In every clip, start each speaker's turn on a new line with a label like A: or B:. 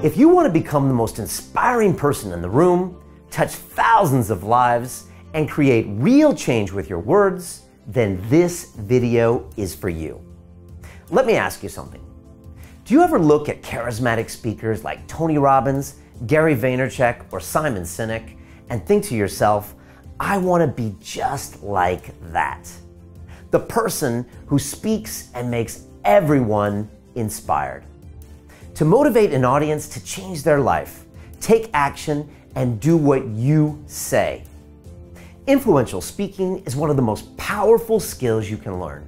A: If you want to become the most inspiring person in the room, touch thousands of lives, and create real change with your words, then this video is for you. Let me ask you something. Do you ever look at charismatic speakers like Tony Robbins, Gary Vaynerchuk, or Simon Sinek and think to yourself, I want to be just like that? The person who speaks and makes everyone inspired. To motivate an audience to change their life, take action, and do what you say. Influential speaking is one of the most powerful skills you can learn.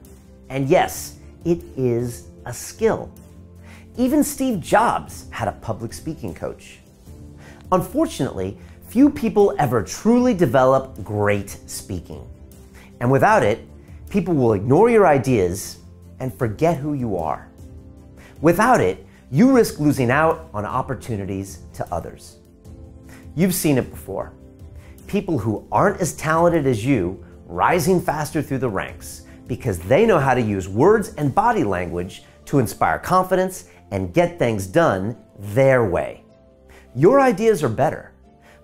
A: And yes, it is a skill. Even Steve Jobs had a public speaking coach. Unfortunately, few people ever truly develop great speaking. And without it, people will ignore your ideas and forget who you are. Without it, you risk losing out on opportunities to others. You've seen it before. People who aren't as talented as you rising faster through the ranks because they know how to use words and body language to inspire confidence and get things done their way. Your ideas are better,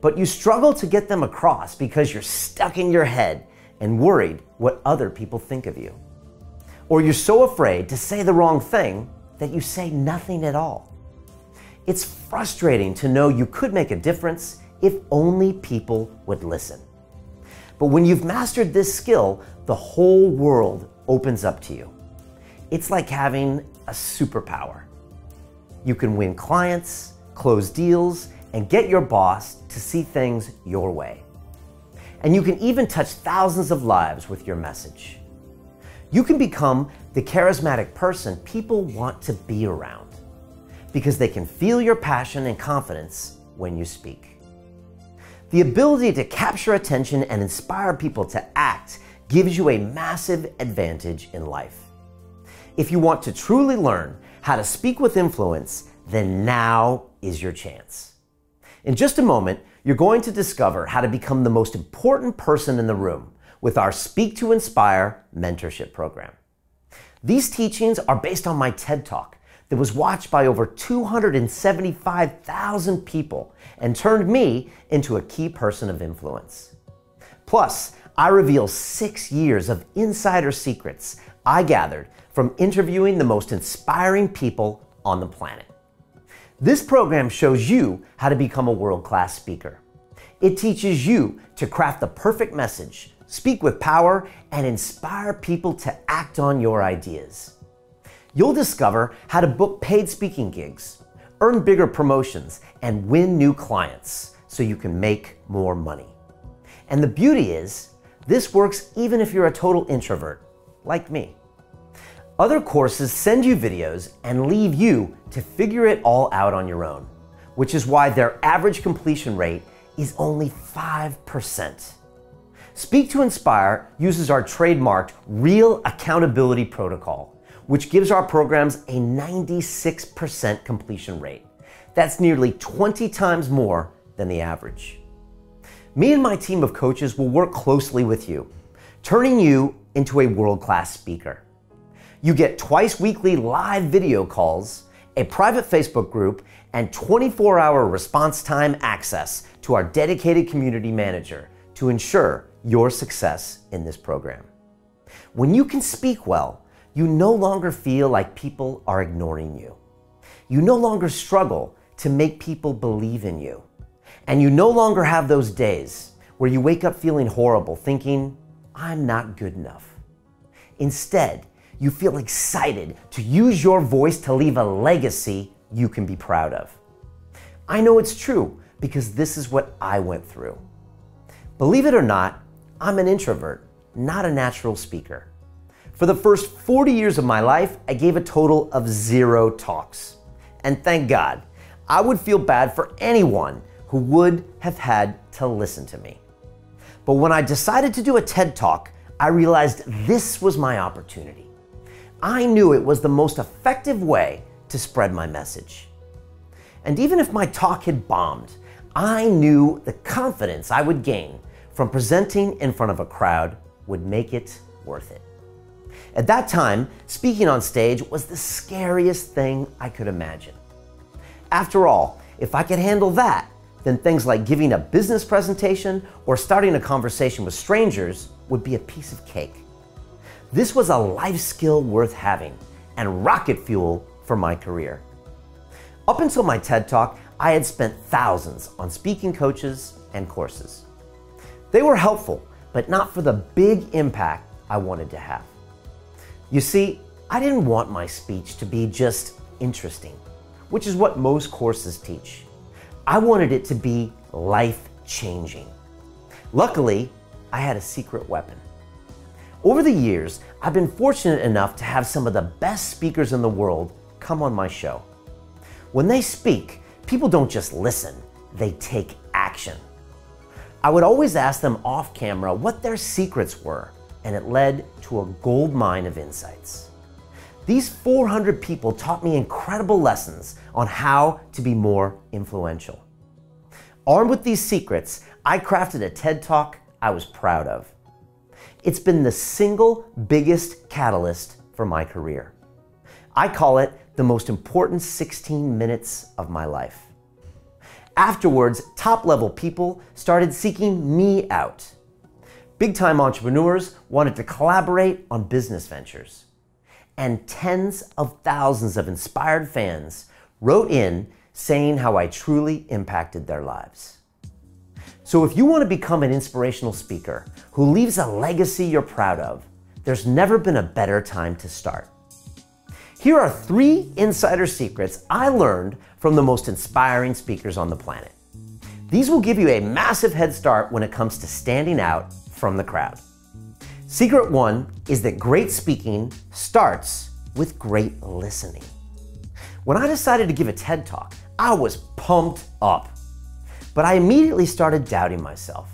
A: but you struggle to get them across because you're stuck in your head and worried what other people think of you. Or you're so afraid to say the wrong thing that you say nothing at all. It's frustrating to know you could make a difference if only people would listen. But when you've mastered this skill, the whole world opens up to you. It's like having a superpower. You can win clients, close deals, and get your boss to see things your way. And you can even touch thousands of lives with your message. You can become the charismatic person people want to be around because they can feel your passion and confidence when you speak. The ability to capture attention and inspire people to act gives you a massive advantage in life. If you want to truly learn how to speak with influence, then now is your chance. In just a moment, you're going to discover how to become the most important person in the room with our Speak to Inspire mentorship program. These teachings are based on my TED Talk that was watched by over 275,000 people and turned me into a key person of influence. Plus, I reveal 6 years of insider secrets I gathered from interviewing the most inspiring people on the planet. This program shows you how to become a world-class speaker. It teaches you to craft the perfect message, speak with power, and inspire people to act on your ideas. You'll discover how to book paid speaking gigs, earn bigger promotions, and win new clients so you can make more money. And the beauty is, this works even if you're a total introvert, like me. Other courses send you videos and leave you to figure it all out on your own, which is why their average completion rate is only 5%. Speak to Inspire uses our trademarked Real Accountability Protocol, which gives our programs a 96% completion rate. That's nearly 20 times more than the average. Me and my team of coaches will work closely with you, turning you into a world-class speaker. You get twice weekly live video calls, a private Facebook group, and 24-hour response time access to our dedicated community manager to ensure your success in this program. When you can speak well, you no longer feel like people are ignoring you. You no longer struggle to make people believe in you. And you no longer have those days where you wake up feeling horrible, thinking, I'm not good enough. Instead, you feel excited to use your voice to leave a legacy you can be proud of. I know it's true because this is what I went through. Believe it or not, I'm an introvert, not a natural speaker. For the first 40 years of my life, I gave a total of 0 talks. And thank God, I would feel bad for anyone who would have had to listen to me. But when I decided to do a TED Talk, I realized this was my opportunity. I knew it was the most effective way to spread my message. And even if my talk had bombed, I knew the confidence I would gain from presenting in front of a crowd would make it worth it. At that time, speaking on stage was the scariest thing I could imagine. After all, if I could handle that, then things like giving a business presentation or starting a conversation with strangers would be a piece of cake. This was a life skill worth having and rocket fuel for my career. Up until my TED Talk, I had spent thousands on speaking coaches and courses. They were helpful, but not for the big impact I wanted to have. You see, I didn't want my speech to be just interesting, which is what most courses teach. I wanted it to be life-changing. Luckily, I had a secret weapon. Over the years, I've been fortunate enough to have some of the best speakers in the world come on my show. When they speak, people don't just listen, they take action. I would always ask them off camera what their secrets were, and it led to a gold mine of insights. These 400 people taught me incredible lessons on how to be more influential. Armed with these secrets, I crafted a TED Talk I was proud of. It's been the single biggest catalyst for my career. I call it the most important 16 minutes of my life. Afterwards, top-level people started seeking me out. Big-time entrepreneurs wanted to collaborate on business ventures. And tens of thousands of inspired fans wrote in saying how I truly impacted their lives. So if you want to become an inspirational speaker who leaves a legacy you're proud of, there's never been a better time to start. Here are 3 insider secrets I learned from the most inspiring speakers on the planet. These will give you a massive head start when it comes to standing out from the crowd. Secret 1 is that great speaking starts with great listening. When I decided to give a TED Talk, I was pumped up. But I immediately started doubting myself.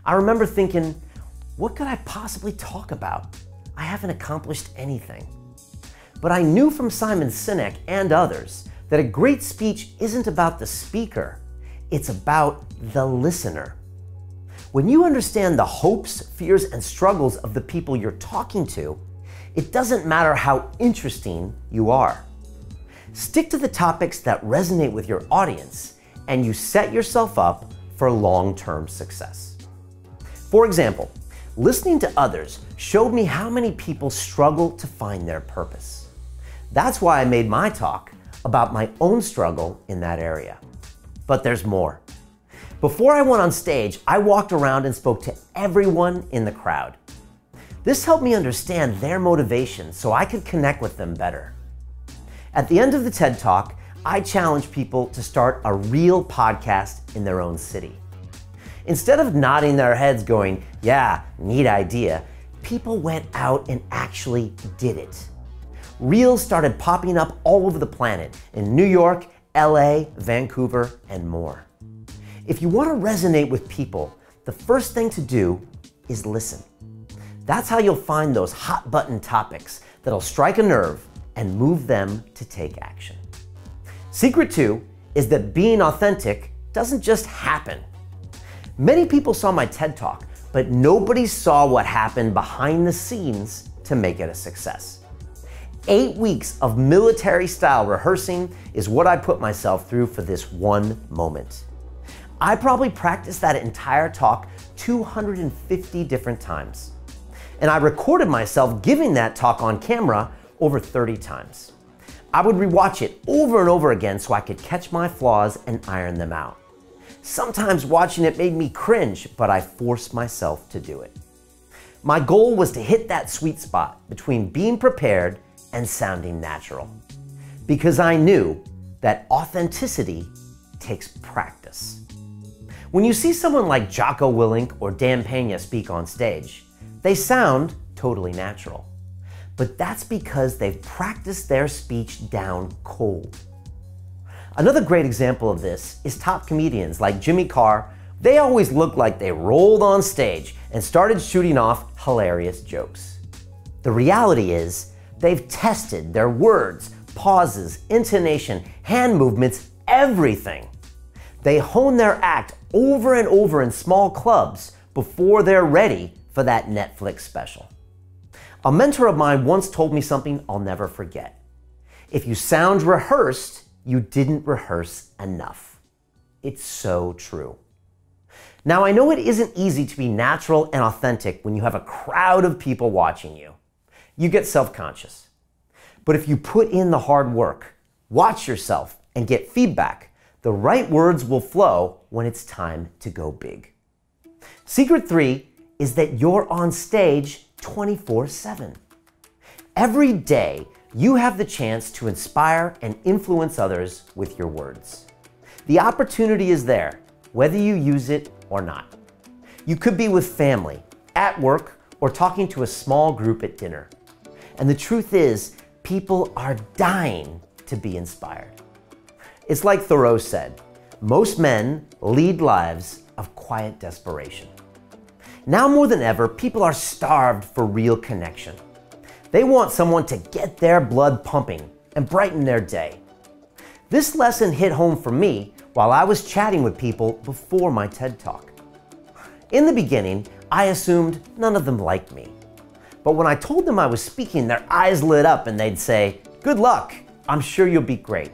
A: I remember thinking, what could I possibly talk about? I haven't accomplished anything. But I knew from Simon Sinek and others that a great speech isn't about the speaker, it's about the listener. When you understand the hopes, fears, and struggles of the people you're talking to, it doesn't matter how interesting you are. Stick to the topics that resonate with your audience, and you set yourself up for long-term success. For example, listening to others showed me how many people struggle to find their purpose. That's why I made my talk about my own struggle in that area. But there's more. Before I went on stage, I walked around and spoke to everyone in the crowd. This helped me understand their motivation so I could connect with them better. At the end of the TED Talk, I challenged people to start a real podcast in their own city. Instead of nodding their heads going, yeah, neat idea, people went out and actually did it. Reels started popping up all over the planet in New York, LA, Vancouver, and more. If you want to resonate with people, the first thing to do is listen. That's how you'll find those hot button topics that'll strike a nerve and move them to take action. Secret 2 is that being authentic doesn't just happen. Many people saw my TED Talk, but nobody saw what happened behind the scenes to make it a success. 8 weeks of military-style rehearsing is what I put myself through for this one moment. I probably practiced that entire talk 250 different times. And I recorded myself giving that talk on camera over 30 times. I would rewatch it over and over again so I could catch my flaws and iron them out. Sometimes watching it made me cringe, but I forced myself to do it. My goal was to hit that sweet spot between being prepared and sounding natural, because I knew that authenticity takes practice. When you see someone like Jocko Willink or Dan Pena speak on stage, they sound totally natural. But that's because they've practiced their speech down cold. Another great example of this is top comedians like Jimmy Carr. They always looked like they rolled on stage and started shooting off hilarious jokes. The reality is, they've tested their words, pauses, intonation, hand movements, everything. They hone their act over and over in small clubs before they're ready for that Netflix special. A mentor of mine once told me something I'll never forget. If you sound rehearsed, you didn't rehearse enough. It's so true. Now, I know it isn't easy to be natural and authentic when you have a crowd of people watching you. You get self-conscious. But if you put in the hard work, watch yourself, and get feedback, the right words will flow when it's time to go big. Secret 3 is that you're on stage 24/7. Every day, you have the chance to inspire and influence others with your words. The opportunity is there, whether you use it or not. You could be with family, at work, or talking to a small group at dinner. And the truth is, people are dying to be inspired. It's like Thoreau said, most men lead lives of quiet desperation. Now more than ever, people are starved for real connection. They want someone to get their blood pumping and brighten their day. This lesson hit home for me while I was chatting with people before my TED Talk. In the beginning, I assumed none of them liked me. But when I told them I was speaking, their eyes lit up and they'd say, "Good luck, I'm sure you'll be great."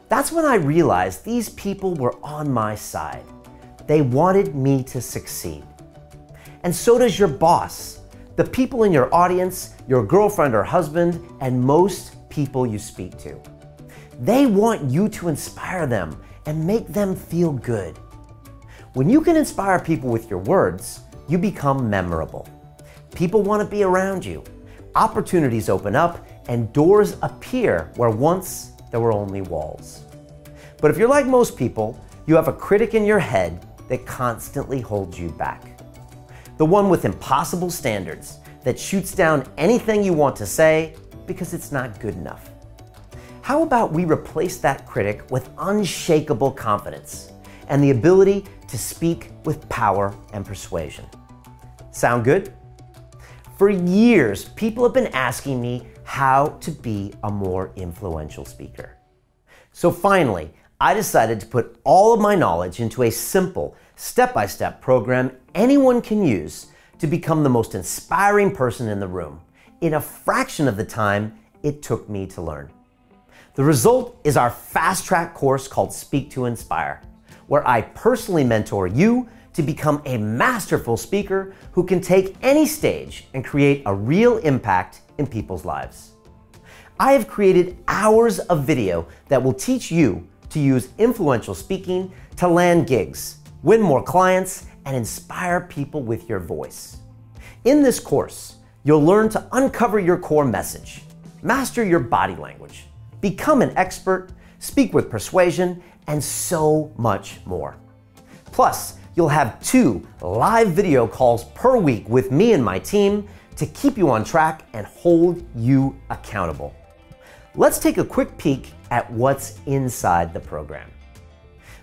A: That's when I realized these people were on my side. They wanted me to succeed. And so does your boss, the people in your audience, your girlfriend or husband, and most people you speak to. They want you to inspire them and make them feel good. When you can inspire people with your words, you become memorable. People want to be around you. Opportunities open up and doors appear where once there were only walls. But if you're like most people, you have a critic in your head that constantly holds you back. The one with impossible standards that shoots down anything you want to say because it's not good enough. How about we replace that critic with unshakable confidence and the ability to speak with power and persuasion? Sound good? For years, people have been asking me how to be a more influential speaker. So finally, I decided to put all of my knowledge into a simple, step-by-step program anyone can use to become the most inspiring person in the room in a fraction of the time it took me to learn. The result is our fast-track course called Speak to Inspire, where I personally mentor you to become a masterful speaker who can take any stage and create a real impact in people's lives. I have created hours of video that will teach you to use influential speaking to land gigs, win more clients, and inspire people with your voice. In this course, you'll learn to uncover your core message, master your body language, become an expert, speak with persuasion, and so much more. Plus, you'll have 2 live video calls per week with me and my team to keep you on track and hold you accountable. Let's take a quick peek at what's inside the program.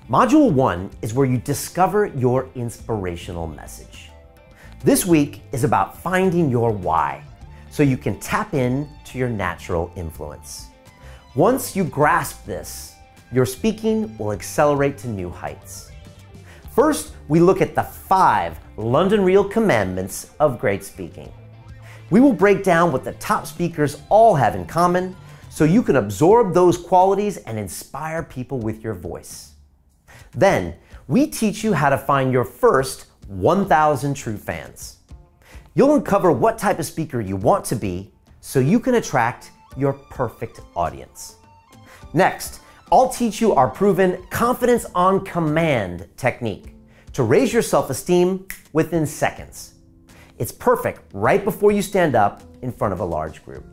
A: Module 1 is where you discover your inspirational message. This week is about finding your why, so you can tap in to your natural influence. Once you grasp this, your speaking will accelerate to new heights. First, we look at the 5 London Real commandments of great speaking. We will break down what the top speakers all have in common so you can absorb those qualities and inspire people with your voice. Then, we teach you how to find your first 1,000 true fans. You'll uncover what type of speaker you want to be so you can attract your perfect audience. Next, I'll teach you our proven confidence on command technique to raise your self-esteem within seconds. It's perfect right before you stand up in front of a large group.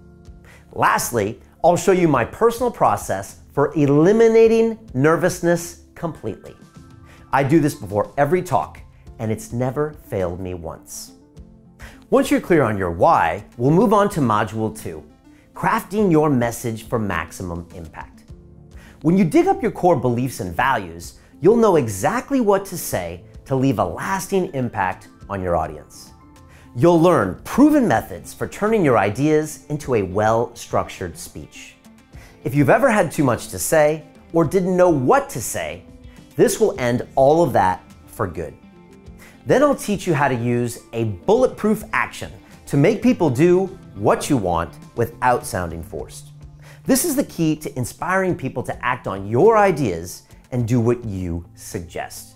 A: Lastly, I'll show you my personal process for eliminating nervousness completely. I do this before every talk, and it's never failed me once. Once you're clear on your why, we'll move on to Module 2, crafting your message for maximum impact. When you dig up your core beliefs and values, you'll know exactly what to say to leave a lasting impact on your audience. You'll learn proven methods for turning your ideas into a well-structured speech. If you've ever had too much to say or didn't know what to say, this will end all of that for good. Then I'll teach you how to use a bulletproof action to make people do what you want without sounding forced. This is the key to inspiring people to act on your ideas and do what you suggest.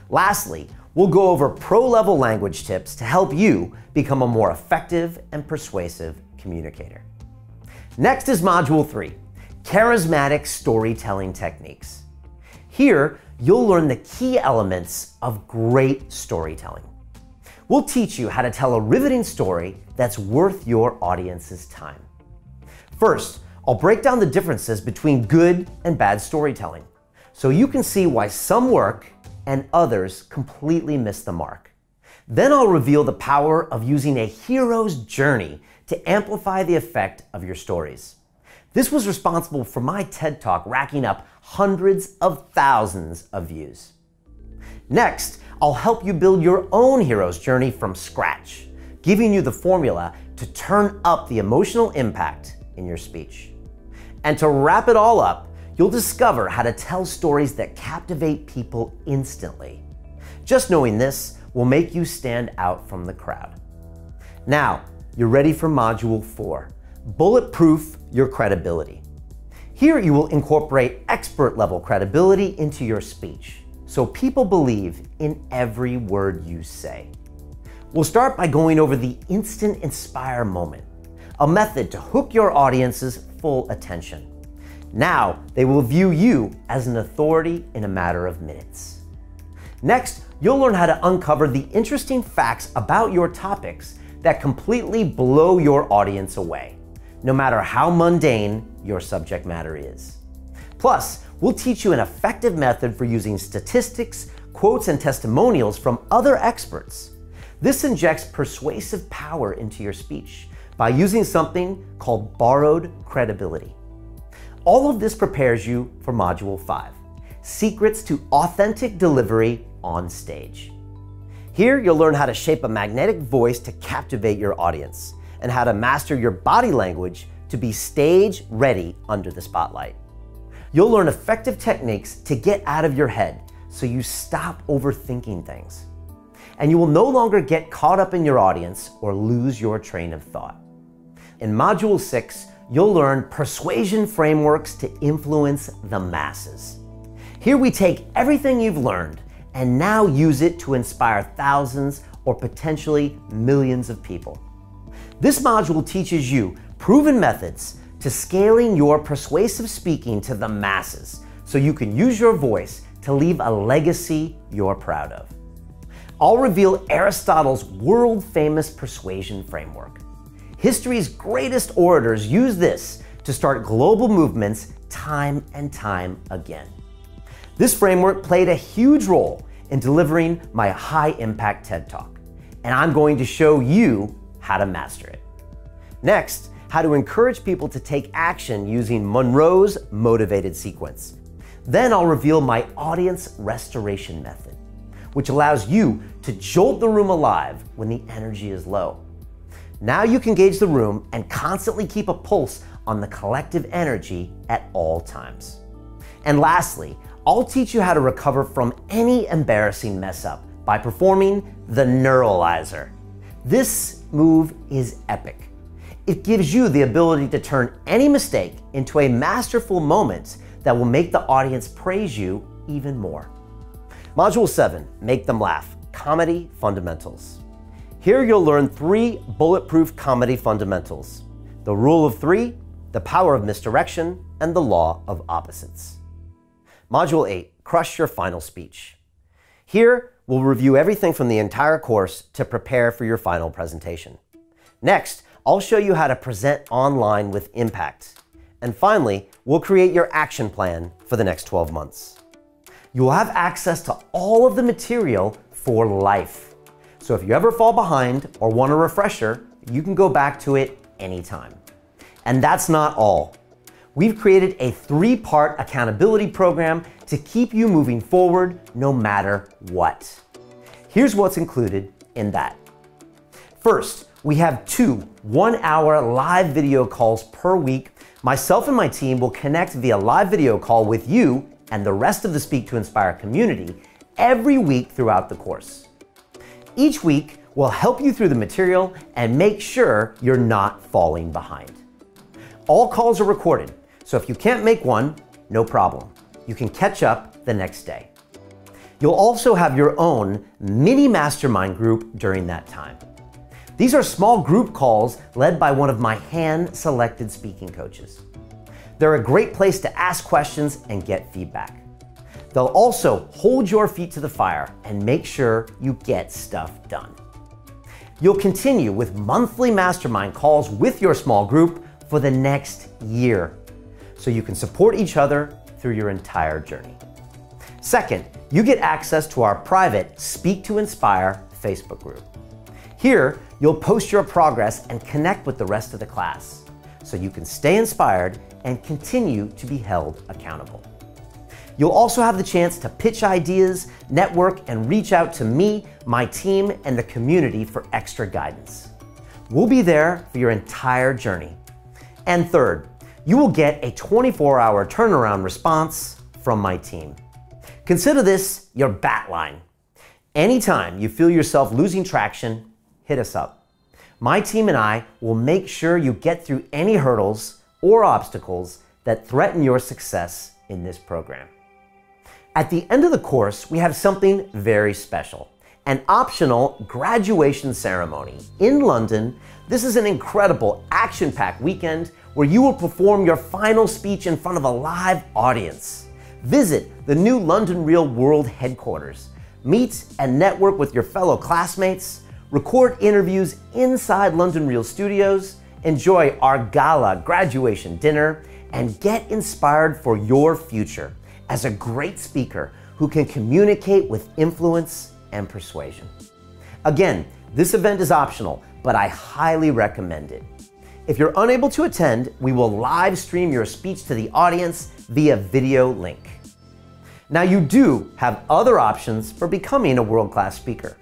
A: Lastly, we'll go over pro-level language tips to help you become a more effective and persuasive communicator. Next is Module 3, Charismatic Storytelling Techniques. Here, you'll learn the key elements of great storytelling. We'll teach you how to tell a riveting story that's worth your audience's time. First, I'll break down the differences between good and bad storytelling, so you can see why some work and others completely miss the mark. Then I'll reveal the power of using a hero's journey to amplify the effect of your stories. This was responsible for my TED Talk racking up hundreds of thousands of views. Next, I'll help you build your own hero's journey from scratch, giving you the formula to turn up the emotional impact in your speech. And to wrap it all up, you'll discover how to tell stories that captivate people instantly. Just knowing this will make you stand out from the crowd. Now, you're ready for Module 4, Bulletproof Your Credibility. Here you will incorporate expert-level credibility into your speech, so people believe in every word you say. We'll start by going over the Instant Inspire moment, a method to hook your audience's full attention. Now, they will view you as an authority in a matter of minutes. Next, you'll learn how to uncover the interesting facts about your topics that completely blow your audience away, no matter how mundane your subject matter is. Plus, we'll teach you an effective method for using statistics, quotes, and testimonials from other experts. This injects persuasive power into your speech by using something called borrowed credibility. All of this prepares you for Module 5, Secrets to Authentic Delivery on Stage. Here, you'll learn how to shape a magnetic voice to captivate your audience and how to master your body language to be stage ready under the spotlight. You'll learn effective techniques to get out of your head so you stop overthinking things. And you will no longer get caught up in your audience or lose your train of thought. In Module 6, you'll learn persuasion frameworks to influence the masses. Here we take everything you've learned and now use it to inspire thousands or potentially millions of people. This module teaches you proven methods to scaling your persuasive speaking to the masses so you can use your voice to leave a legacy you're proud of. I'll reveal Aristotle's world-famous persuasion framework. History's greatest orators use this to start global movements time and time again. This framework played a huge role in delivering my high-impact TED Talk, and I'm going to show you how to master it. Next, how to encourage people to take action using Monroe's motivated sequence. Then I'll reveal my audience restoration method, which allows you to jolt the room alive when the energy is low. Now you can gauge the room and constantly keep a pulse on the collective energy at all times. And lastly, I'll teach you how to recover from any embarrassing mess up by performing the Neuralizer. This move is epic. It gives you the ability to turn any mistake into a masterful moment that will make the audience praise you even more. Module 7, Make Them Laugh, Comedy Fundamentals. Here you'll learn 3 bulletproof comedy fundamentals: the rule of 3, the power of misdirection, and the law of opposites. Module 8, Crush Your Final Speech. Here, we'll review everything from the entire course to prepare for your final presentation. Next, I'll show you how to present online with impact. And finally, we'll create your action plan for the next 12 months. You will have access to all of the material for life. So if you ever fall behind or want a refresher, you can go back to it anytime. And that's not all. We've created a 3-part accountability program to keep you moving forward no matter what. Here's what's included in that. First, we have 2 one-hour live video calls per week. Myself and my team will connect via live video call with you and the rest of the Speak to Inspire community every week throughout the course. Each week, we'll help you through the material and make sure you're not falling behind. All calls are recorded, so if you can't make one, no problem. You can catch up the next day. You'll also have your own mini mastermind group during that time. These are small group calls led by one of my hand-selected speaking coaches. They're a great place to ask questions and get feedback. They'll also hold your feet to the fire and make sure you get stuff done. You'll continue with monthly mastermind calls with your small group for the next year, so you can support each other through your entire journey. Second, you get access to our private Speak to Inspire Facebook group. Here, you'll post your progress and connect with the rest of the class, so you can stay inspired and continue to be held accountable. You'll also have the chance to pitch ideas, network, and reach out to me, my team, and the community for extra guidance. We'll be there for your entire journey. And third, you will get a 24-hour turnaround response from my team. Consider this your bat line. Anytime you feel yourself losing traction, hit us up. My team and I will make sure you get through any hurdles or obstacles that threaten your success in this program. At the end of the course, we have something very special, an optional graduation ceremony in London. This is an incredible action-packed weekend where you will perform your final speech in front of a live audience. Visit the new London Real World headquarters, meet and network with your fellow classmates, record interviews inside London Real Studios, enjoy our gala graduation dinner, and get inspired for your future as a great speaker who can communicate with influence and persuasion. Again, this event is optional, but I highly recommend it. If you're unable to attend, we will live stream your speech to the audience via video link. Now, you do have other options for becoming a world-class speaker.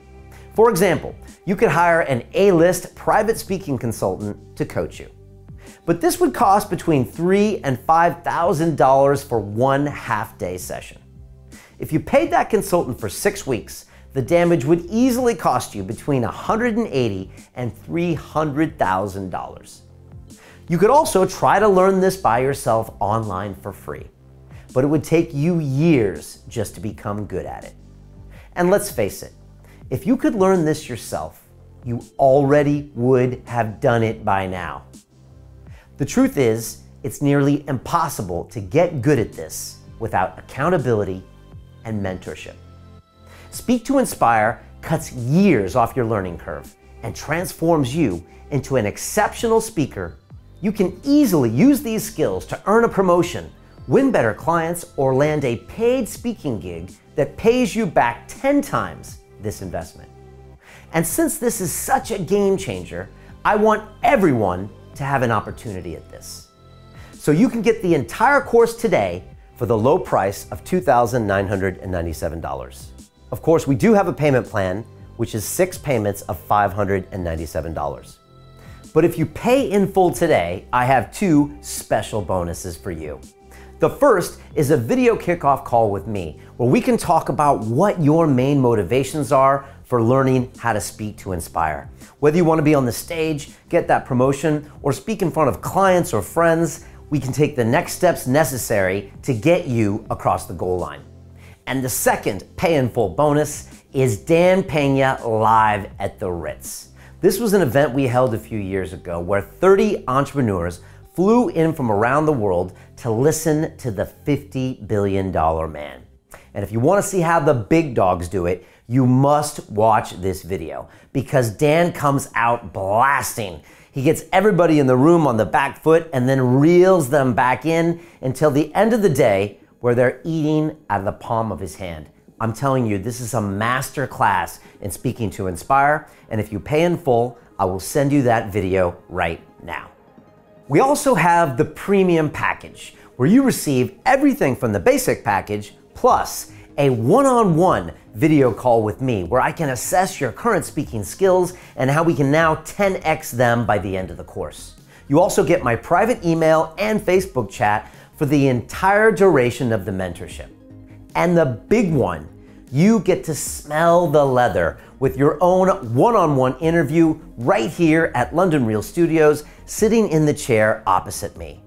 A: For example, you could hire an A-list private speaking consultant to coach you. But this would cost between $3,000 and $5,000 for one half-day session. If you paid that consultant for 6 weeks, the damage would easily cost you between $180,000 and $300,000. You could also try to learn this by yourself online for free, but it would take you years just to become good at it. And let's face it, if you could learn this yourself, you already would have done it by now. The truth is, it's nearly impossible to get good at this without accountability and mentorship. Speak to Inspire cuts years off your learning curve and transforms you into an exceptional speaker. You can easily use these skills to earn a promotion, win better clients, or land a paid speaking gig that pays you back 10 times this investment. And since this is such a game changer, I want everyone to have an opportunity at this. So you can get the entire course today for the low price of $2,997. Of course, we do have a payment plan, which is 6 payments of $597. But if you pay in full today, I have 2 special bonuses for you. The first is a video kickoff call with me, where we can talk about what your main motivations are for learning how to speak to Inspire. Whether you want to be on the stage, get that promotion, or speak in front of clients or friends, we can take the next steps necessary to get you across the goal line. And the second pay in full bonus is Dan Pena Live at the Ritz. This was an event we held a few years ago where 30 entrepreneurs flew in from around the world to listen to the $50 billion man. And if you want to see how the big dogs do it, you must watch this video because Dan comes out blasting. He gets everybody in the room on the back foot and then reels them back in until the end of the day where they're eating out of the palm of his hand. I'm telling you, this is a master class in speaking to Inspire, and if you pay in full, I will send you that video right now. We also have the premium package, where you receive everything from the basic package, plus a one-on-one video call with me, where I can assess your current speaking skills and how we can now 10x them by the end of the course. You also get my private email and Facebook chat for the entire duration of the mentorship. And the big one, you get to smell the leather with your own one-on-one interview right here at London Real Studios, sitting in the chair opposite me.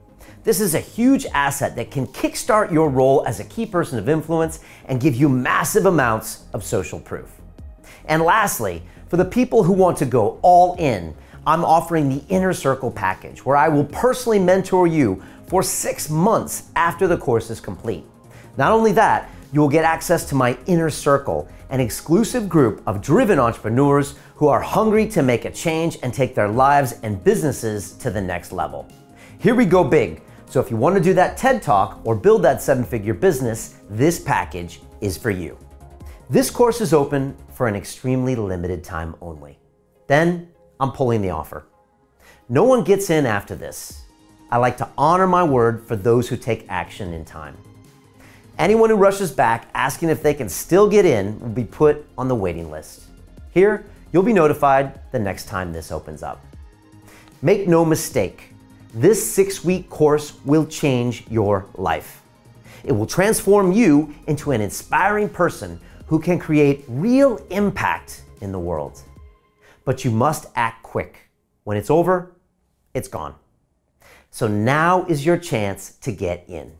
A: This is a huge asset that can kickstart your role as a key person of influence and give you massive amounts of social proof. And lastly, for the people who want to go all in, I'm offering the Inner Circle package, where I will personally mentor you for 6 months after the course is complete. Not only that, you will get access to my Inner Circle, an exclusive group of driven entrepreneurs who are hungry to make a change and take their lives and businesses to the next level. Here we go big. So if you want to do that TED Talk or build that 7-figure business, this package is for you. This course is open for an extremely limited time only. Then I'm pulling the offer. No one gets in after this. I like to honor my word for those who take action in time. Anyone who rushes back asking if they can still get in will be put on the waiting list. Here, you'll be notified the next time this opens up. Make no mistake, this 6-week course will change your life. It will transform you into an inspiring person who can create real impact in the world. But you must act quick. When it's over, it's gone. So now is your chance to get in.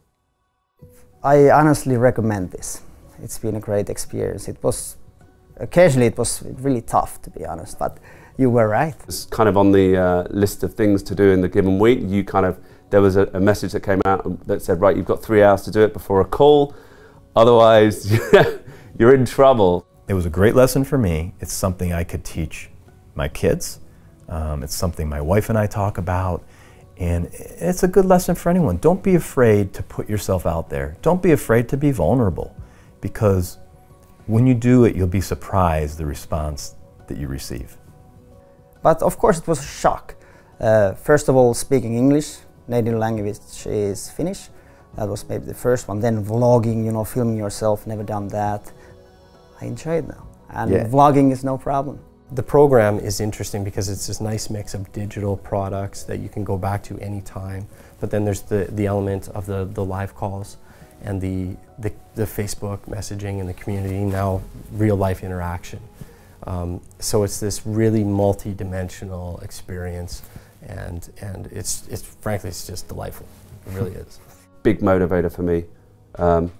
B: I honestly recommend this. It's been a great experience. Occasionally it was really tough, to be honest, but you were right.
C: It's kind of on the list of things to do in the given week. There was a message that came out that said, right, you've got 3 hours to do it before a call. Otherwise, you're in trouble.
D: It was a great lesson for me. It's something I could teach my kids. It's something my wife and I talk about. And it's a good lesson for anyone. Don't be afraid to put yourself out there. Don't be afraid to be vulnerable, because when you do it, you'll be surprised the response that you receive.
B: But of course it was a shock. First of all, speaking English, native language is Finnish. That was maybe the first one. Then vlogging, you know, filming yourself, never done that. I enjoy it now. And vlogging is no problem.
E: The program is interesting because it's this nice mix of digital products that you can go back to anytime, but then there's the element of the live calls and the Facebook messaging and the community, now real life interaction. So it's this really multi-dimensional experience, and it's frankly, it's just delightful. It really is.
C: Big motivator for me. You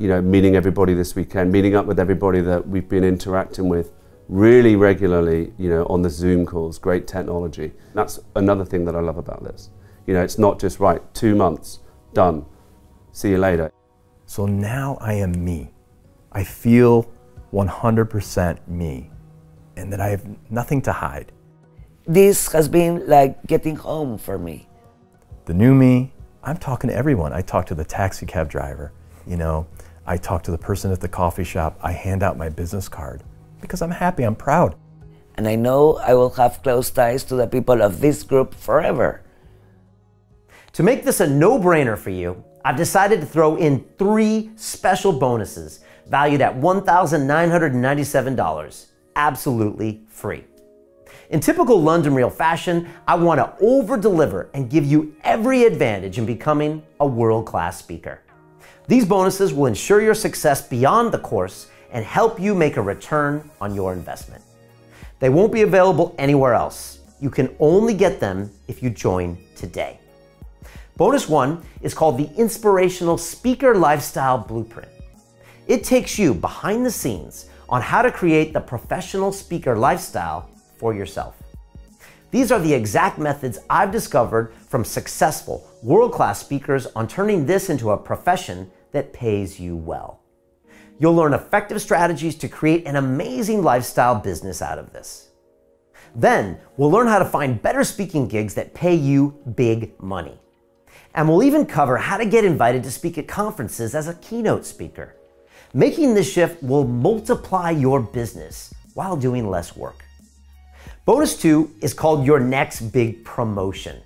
C: know, meeting everybody this weekend, meeting up with everybody that we've been interacting with really regularly, you know, on the Zoom calls, great technology. That's another thing that I love about this. You know, it's not just, right, 2 months, done, see you later.
D: So now I am me. I feel 100% me, and that I have nothing to hide.
F: This has been like getting home for me.
D: The new me, I'm talking to everyone. I talk to the taxi cab driver, you know, I talk to the person at the coffee shop, I hand out my business card. Because I'm happy, I'm proud.
F: And I know I will have close ties to the people of this group forever.
A: To make this a no-brainer for you, I've decided to throw in 3 special bonuses valued at $1,997, absolutely free. In typical London Real fashion, I want to over-deliver and give you every advantage in becoming a world-class speaker. These bonuses will ensure your success beyond the course and help you make a return on your investment. They won't be available anywhere else. You can only get them if you join today. Bonus 1 is called the Inspirational Speaker Lifestyle Blueprint. It takes you behind the scenes on how to create the professional speaker lifestyle for yourself. These are the exact methods I've discovered from successful world-class speakers on turning this into a profession that pays you well. You'll learn effective strategies to create an amazing lifestyle business out of this. Then we'll learn how to find better speaking gigs that pay you big money. And we'll even cover how to get invited to speak at conferences as a keynote speaker. Making this shift will multiply your business while doing less work. Bonus 2 is called your next big promotion.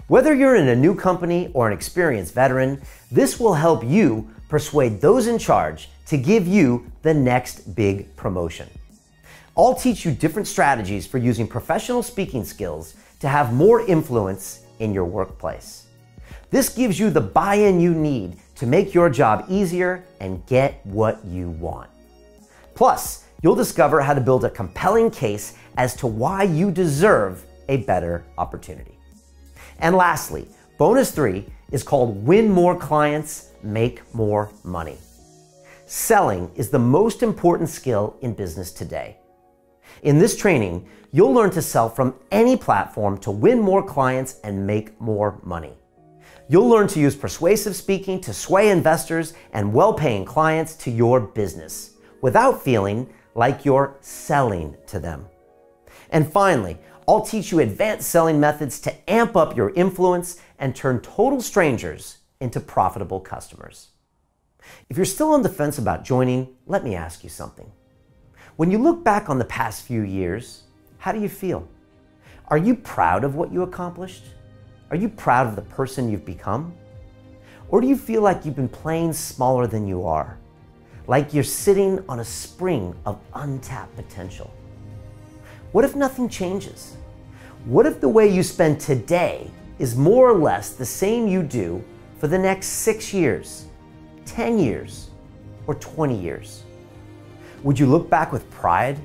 A: Whether you're in a new company or an experienced veteran, this will help you persuade those in charge to give you the next big promotion. I'll teach you different strategies for using professional speaking skills to have more influence in your workplace. This gives you the buy-in you need to make your job easier and get what you want. Plus, you'll discover how to build a compelling case as to why you deserve a better opportunity. And lastly, bonus 3 is called Win More Clients, Make More Money. Selling is the most important skill in business today. In this training, you'll learn to sell from any platform to win more clients and make more money. You'll learn to use persuasive speaking to sway investors and well-paying clients to your business without feeling like you're selling to them. And finally, I'll teach you advanced selling methods to amp up your influence and turn total strangers into profitable customers. If you're still on the fence about joining, let me ask you something. When you look back on the past few years, how do you feel? Are you proud of what you accomplished? Are you proud of the person you've become? Or do you feel like you've been playing smaller than you are? Like you're sitting on a spring of untapped potential? What if nothing changes? What if the way you spend today is more or less the same you do for the next 6 years, 10 years, or 20 years? Would you look back with pride,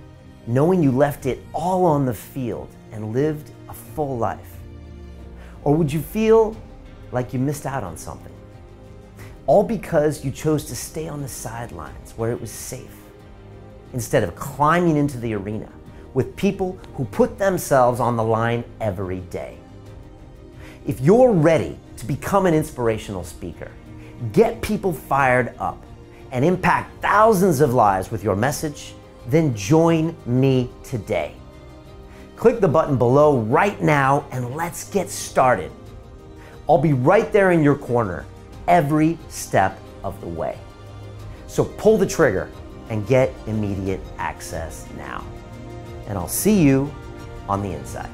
A: knowing you left it all on the field and lived a full life? Or would you feel like you missed out on something? All because you chose to stay on the sidelines where it was safe, instead of climbing into the arena with people who put themselves on the line every day. If you're ready to become an inspirational speaker, get people fired up, and impact thousands of lives with your message, then join me today. Click the button below right now and let's get started. I'll be right there in your corner every step of the way. So pull the trigger and get immediate access now. And I'll see you on the inside.